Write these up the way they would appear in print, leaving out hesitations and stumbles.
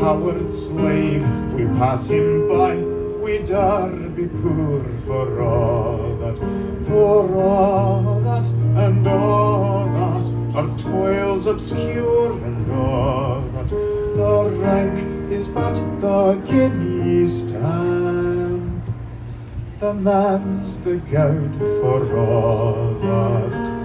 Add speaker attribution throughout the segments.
Speaker 1: coward slave, we pass him by, we dare be poor for all that, and all that, our toils obscure and all that, the rank is but the guinea stamp, the man's the goud for all that.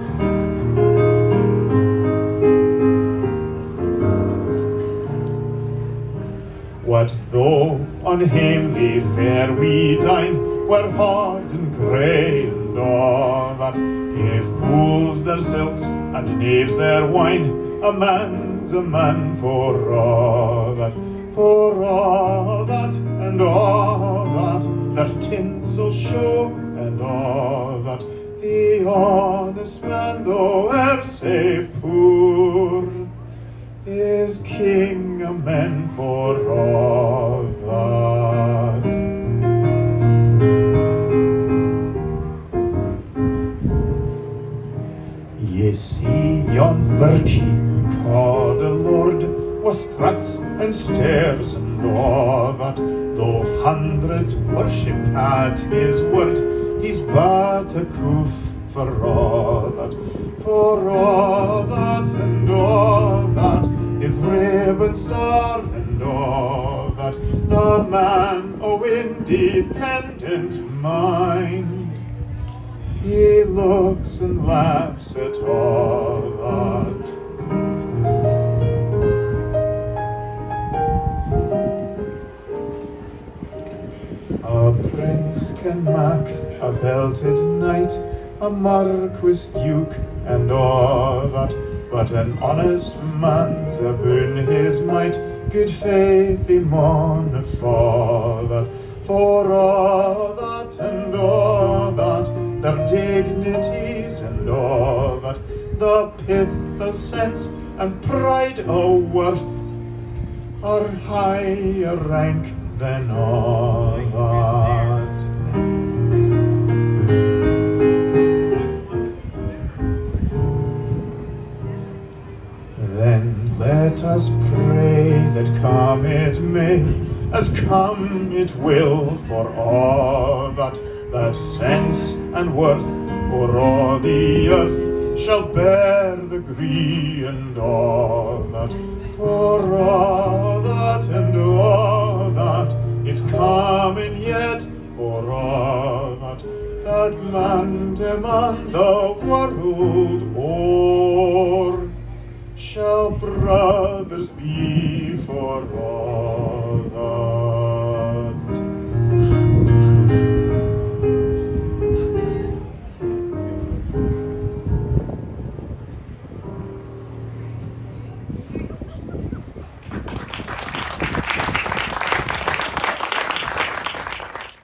Speaker 1: What though on hamely fare we dine, where hard and grey and all that, give fools their silks and knaves their wine, a man's a man for all that, and all that, their tinsel show and all that, the honest man, though e'er say poor, is king of men for all that. Ye see yon birkie called a lord, with struts and stairs and all that, though hundreds worship at his word, he's but a coof for all that, and all that, his ribbon star and all that, the man o' independent mind, he looks and laughs at all that. A prince can mak a belted knight, a marquis, duke, and all that, but an honest man's aboon his might, good faith he maun for that, and all that, their dignities and all that, the pith, the sense, and pride o' worth, are higher rank than all that. Then let us pray that come it may, as come it will, for all that, that sense and worth o'er all the earth shall bear the gree and all that, for all that, and all that, it's coming yet, for all that, that man to man the world o'er shall brothers be for all.